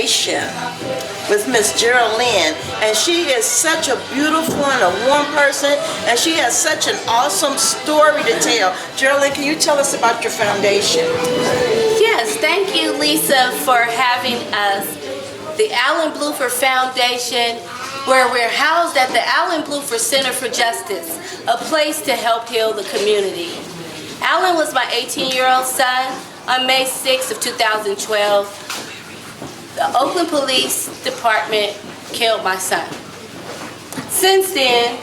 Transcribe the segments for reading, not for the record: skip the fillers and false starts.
Foundation with Miss Jeralynn, and she is such a beautiful and a warm person, and she has such an awesome story to tell. Jeralynn, can you tell us about your foundation? Yes, thank you, Lisa, for having us. The Brown-Blueford Foundation, where we're housed at the Brown-Blueford Center for Justice, a place to help heal the community. Alan was my 18-year-old son. On May 6th of 2012, the Oakland Police Department killed my son. Since then,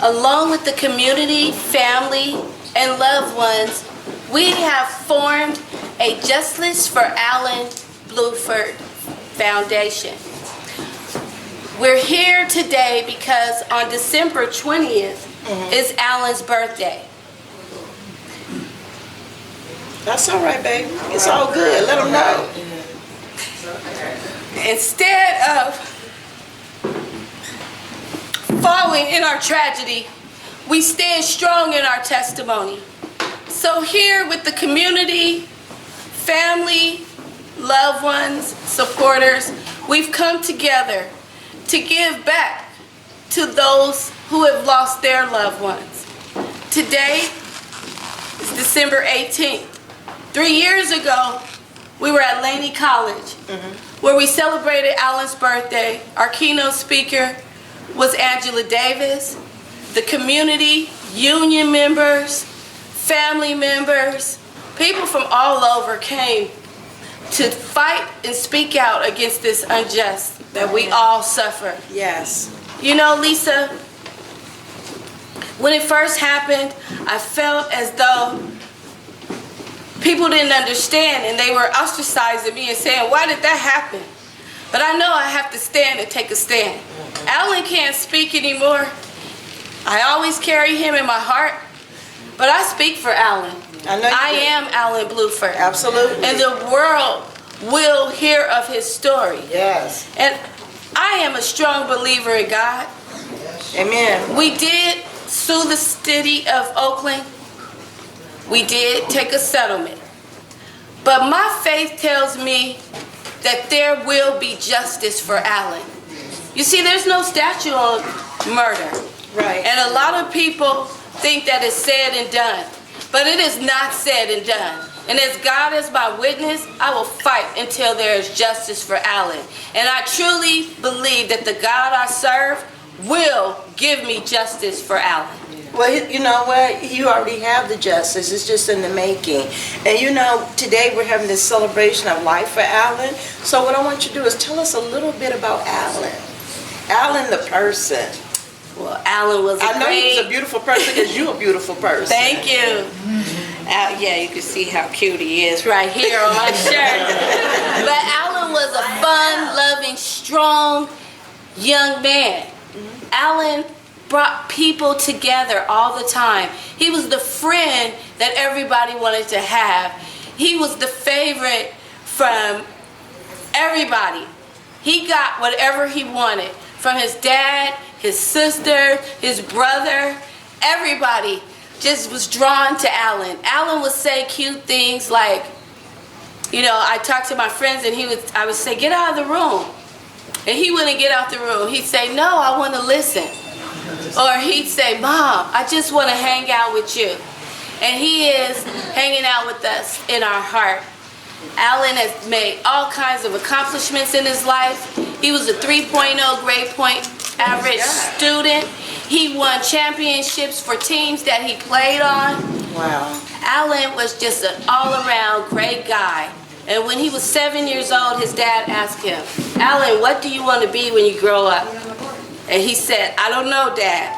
along with the community, family, and loved ones, we have formed a Justice for Brown-Blueford Foundation. We're here today because on December 20th is Alan's birthday. That's all right, baby. It's all good. Let them know. Instead of falling in our tragedy, we stand strong in our testimony. So here with the community, family, loved ones, supporters, we've come together to give back to those who have lost their loved ones. Today is December 18th. 3 years ago, we were at Laney College, where we celebrated Alan's birthday. Our keynote speaker was Angela Davis. The community, union members, family members, people from all over came to fight and speak out against this unjust that we all suffer. Yes. You know, Lisa, when it first happened, I felt as though people didn't understand, and they were ostracizing me and saying, why did that happen? But I know I have to stand and take a stand. Alan can't speak anymore. I always carry him in my heart, but I speak for Alan. I am Alan Blueford. Absolutely. And the world will hear of his story. Yes. And I am a strong believer in God. Amen. We did sue the city of Oakland. We did take a settlement. But my faith tells me that there will be justice for Alan. You see, there's no statute on murder. Right. And a lot of people think that it's said and done. But it is not said and done. And as God is my witness, I will fight until there is justice for Alan. And I truly believe that the God I serve will give me justice for Alan. Well, you know what? You already have the justice. It's just in the making. And you know, today we're having this celebration of life for Alan. So what I want you to do is tell us a little bit about Alan. Alan the person. Well, Alan was I know he was a beautiful person because you're a beautiful person. Thank you. Yeah, you can see how cute he is right here on my shirt. But Alan was a fun, loving, strong young man. Alan brought people together all the time. He was the friend that everybody wanted to have. He was the favorite from everybody. He got whatever he wanted from his dad, his sister, his brother. Everybody just was drawn to Alan. Alan would say cute things like, you know, I talked to my friends and I would say, get out of the room. And he wouldn't get out the room. He'd say, no, I want to listen. Or he'd say, Mom, I just want to hang out with you. And he is hanging out with us in our heart. Alan has made all kinds of accomplishments in his life. He was a 3.0 grade point average student. He won championships for teams that he played on. Wow. Alan was just an all-around great guy. And when he was 7 years old, his dad asked him, Alan, what do you want to be when you grow up? And he said, I don't know, Dad.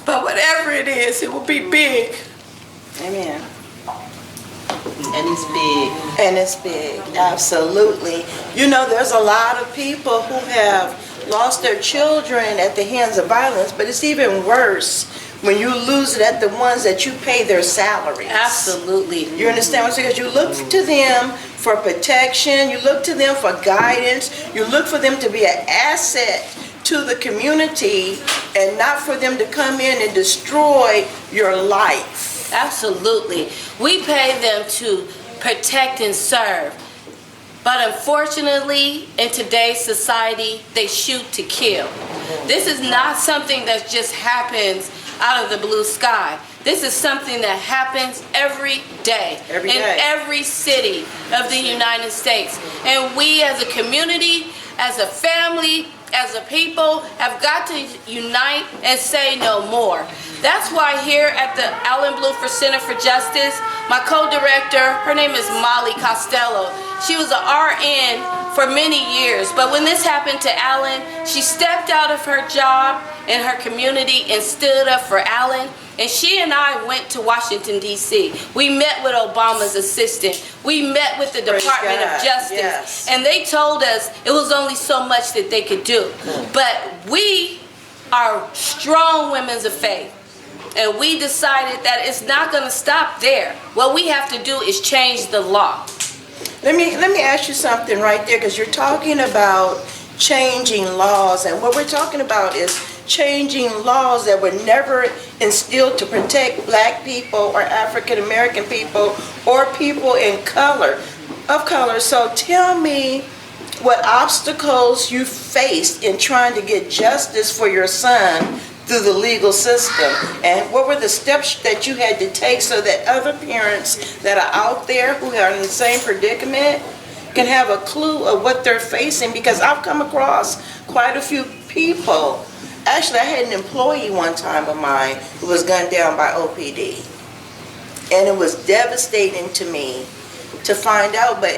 But whatever it is, it will be big. Amen. And it's big. And it's big, absolutely. You know, there's a lot of people who have lost their children at the hands of violence, but it's even worse when you lose it at the ones that you pay their salaries. Absolutely. You understand what I'm saying? Because you look to them for protection, you look to them for guidance, you look for them to be an asset to the community and not for them to come in and destroy your life. Absolutely. We pay them to protect and serve. But unfortunately, in today's society, they shoot to kill. This is not something that just happens out of the blue sky. This is something that happens every day in every city of the United States. And we as a community, as a family, as a people, have got to unite and say no more. That's why here at the Brown-Blueford Center for Justice, my co-director, her name is Molly Costello. She was an RN for many years, but when this happened to Alan, she stepped out of her job in her community and stood up for Alan. And she and I went to Washington, D.C. We met with Obama's assistant. We met with the Department of Justice. And they told us it was only so much that they could do. But we are strong women of faith. And we decided that it's not going to stop there. What we have to do is change the law. Let me ask you something right there, because you're talking about changing laws, and what we're talking about is changing laws that were never instilled to protect black people or African American people or people of color. So tell me what obstacles you faced in trying to get justice for your son through the legal system, and what were the steps that you had to take so that other parents that are out there who are in the same predicament can have a clue of what they're facing. Because I've come across quite a few people. Actually, I had an employee one time of mine who was gunned down by OPD, and it was devastating to me to find out, but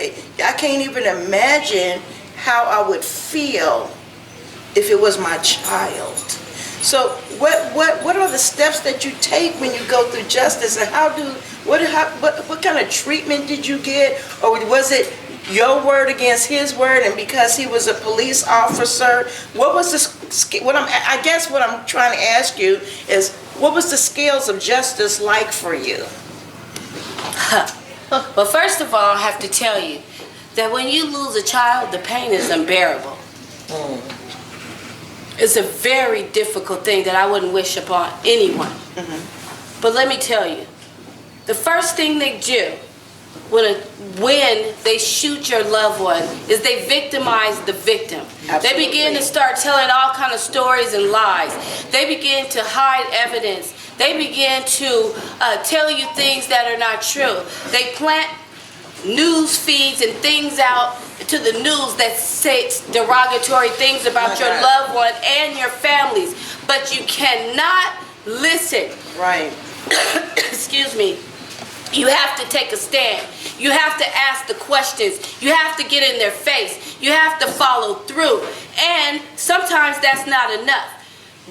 I can't even imagine how I would feel if it was my child. So what are the steps that you take when you go through justice, and what kind of treatment did you get, or was it your word against his word, and because he was a police officer, what was I guess what I'm trying to ask you is, what was the scales of justice like for you? Well, first of all, I have to tell you that when you lose a child, the pain is unbearable. It's a very difficult thing that I wouldn't wish upon anyone. But let me tell you, the first thing they do when they shoot your loved one is they victimize the victim. Absolutely. They begin to start telling all kind of stories and lies. They begin to hide evidence. They begin to tell you things that are not true. They plant news feeds and things out to the news that say derogatory things about your loved one and your families. But you cannot listen. Right. Excuse me. You have to take a stand. You have to ask the questions. You have to get in their face. You have to follow through. And sometimes that's not enough.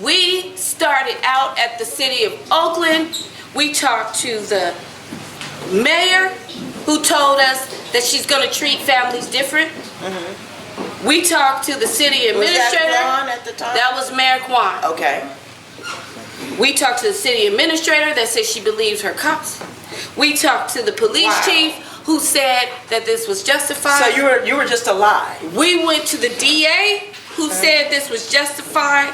We started out at the city of Oakland. We talked to the mayor, who told us that she's going to treat families different. We talked to the city administrator. Was that Kwan at the time? That was Mayor Kwan. Okay. We talked to the city administrator that said she believes her cops. We talked to the police chief, who said that this was justified. So you were just a lie. We went to the DA, who said this was justified.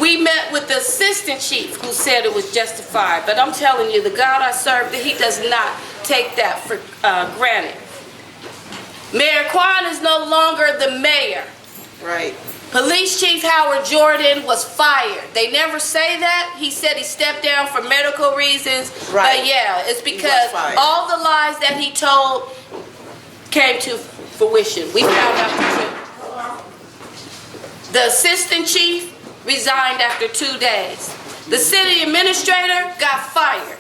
We met with the assistant chief, who said it was justified. But I'm telling you, the God I serve, that he does not take that for granted. Mayor Kwan is no longer the mayor. Right. Police Chief Howard Jordan was fired. They never say that. He said he stepped down for medical reasons. Right. But yeah, it's because all the lies that he told came to fruition. We found out the truth. The assistant chief resigned after 2 days. The city administrator got fired.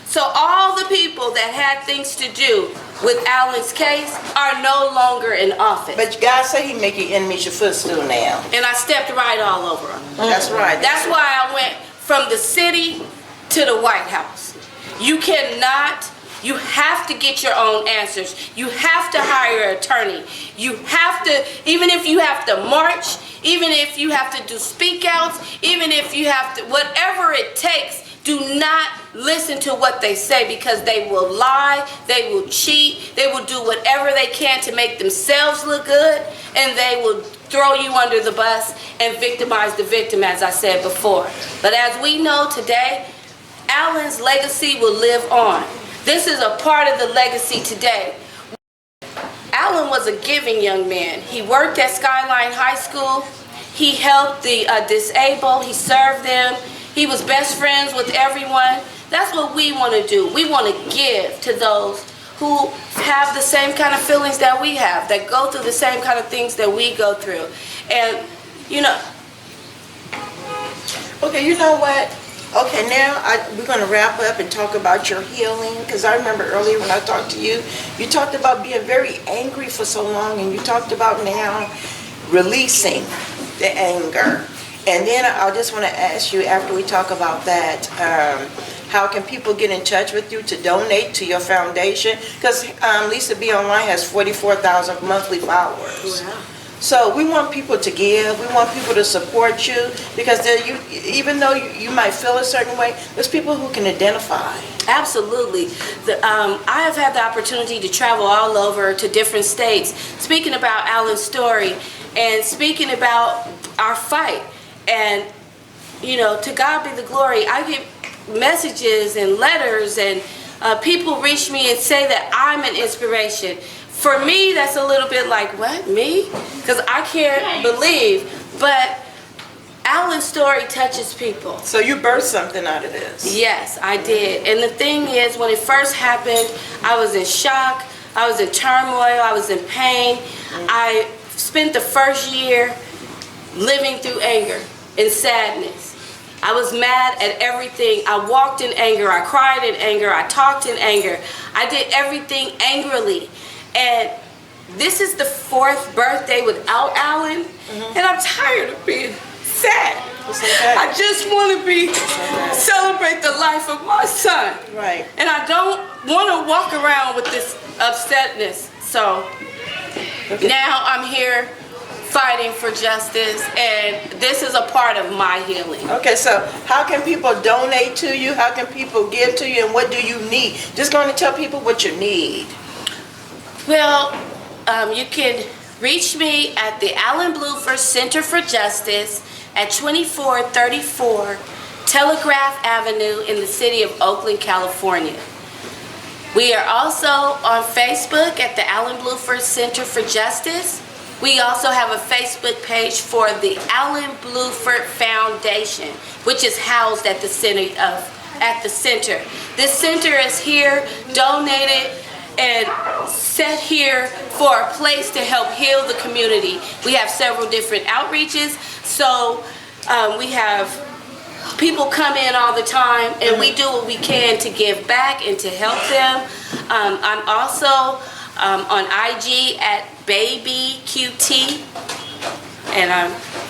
So all the people that had things to do with Alan's case are no longer in office. But God said he make your enemies your footstool now. And I stepped right all over them. That's right. That's why I went from the city to the White House. You cannot, you have to get your own answers. You have to hire an attorney. You have to, even if you have to march, even if you have to do speak outs, even if you have to, whatever it takes, do not listen to what they say, because they will lie, they will cheat, they will do whatever they can to make themselves look good, and they will throw you under the bus and victimize the victim, as I said before. But as we know today, Alan's legacy will live on. This is a part of the legacy today. Alan was a giving young man. He worked at Skyline High School. He helped the disabled. He served them. He was best friends with everyone. That's what we want to do. We want to give to those who have the same kind of feelings that we have, that go through the same kind of things that we go through. And, you know. Okay, you know what? Okay, now we're going to wrap up and talk about your healing, because I remember earlier when I talked to you, you talked about being very angry for so long, and you talked about now releasing the anger. And then I just want to ask you, after we talk about that, how can people get in touch with you to donate to your foundation? Because Lisa B Online has 44,000 monthly followers. Wow. So we want people to give, we want people to support you, because even though you might feel a certain way, there's people who can identify. Absolutely. I have had the opportunity to travel all over to different states, speaking about Alan's story and speaking about our fight. And, you know, to God be the glory. I get messages and letters, and people reach me and say that I'm an inspiration. For me, that's a little bit like, what, me? Because I can't believe, but Alan's story touches people. So you birthed something out of this. Yes, I did. And the thing is, when it first happened, I was in shock, I was in turmoil, I was in pain. I spent the first year living through anger and sadness. I was mad at everything. I walked in anger, I cried in anger, I talked in anger. I did everything angrily. And this is the 4th birthday without Alan, and I'm tired of being sad. Okay. I just want to celebrate the life of my son. Right. And I don't want to walk around with this upsetness. So now I'm here fighting for justice, and this is a part of my healing. Okay, so how can people donate to you? How can people give to you, and what do you need? Just going to tell people what you need. Well, you can reach me at the Brown-Blueford Center for Justice at 2434 Telegraph Avenue in the city of Oakland, California. We are also on Facebook at the Brown-Blueford Center for Justice. We also have a Facebook page for the Brown-Blueford Foundation, which is housed at the center. This center is here, donated, and set here for a place to help heal the community. We have several different outreaches, so we have people come in all the time, and we do what we can to give back and to help them. I'm also on IG at BabyQT, and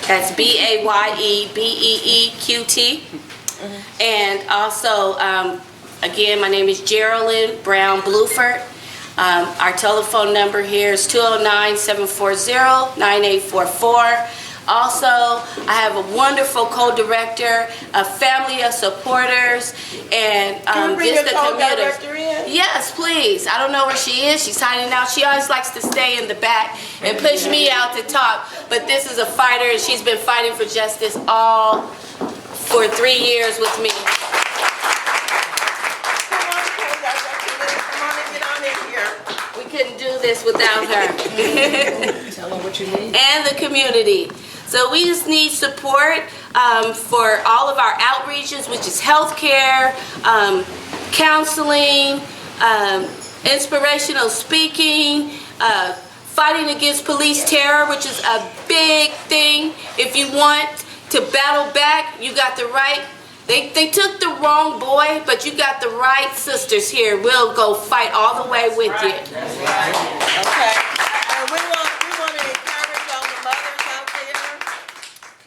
that's BAYEBEEQT. And also, again, my name is Jeralynn Brown-Blueford. Our telephone number here is 209-740-9844. Also, I have a wonderful co-director, a family of supporters, and Can you bring your co-director in? Yes, please. I don't know where she is. She's hiding out. She always likes to stay in the back and push me out to talk. But this is a fighter, and she's been fighting for justice all for 3 years with me. We couldn't do this without her. Tell her what you need. And the community. So we just need support for all of our outreaches, which is healthcare, counseling, inspirational speaking, fighting against police terror, which is a big thing. If you want to battle back, you got the right. They took the wrong boy, but you got the right sisters here. We'll go fight all the way with you. That's right. Okay. And we want to encourage all the mothers out there.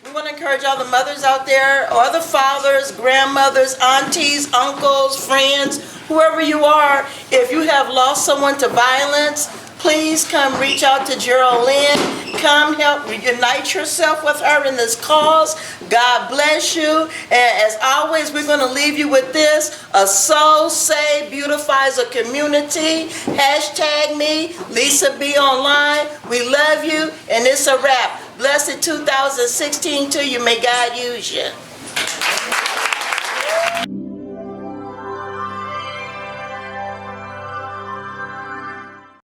We want to encourage all the mothers out there, or the fathers, grandmothers, aunties, uncles, friends, whoever you are. If you have lost someone to violence, please come reach out to Jeralynn. Come help unite yourself with her in this cause. God bless you. And as always, we're going to leave you with this. A soul saved beautifies a community. Hashtag me, Lisa B Online. We love you, and it's a wrap. Blessed 2016 to you. May God use you.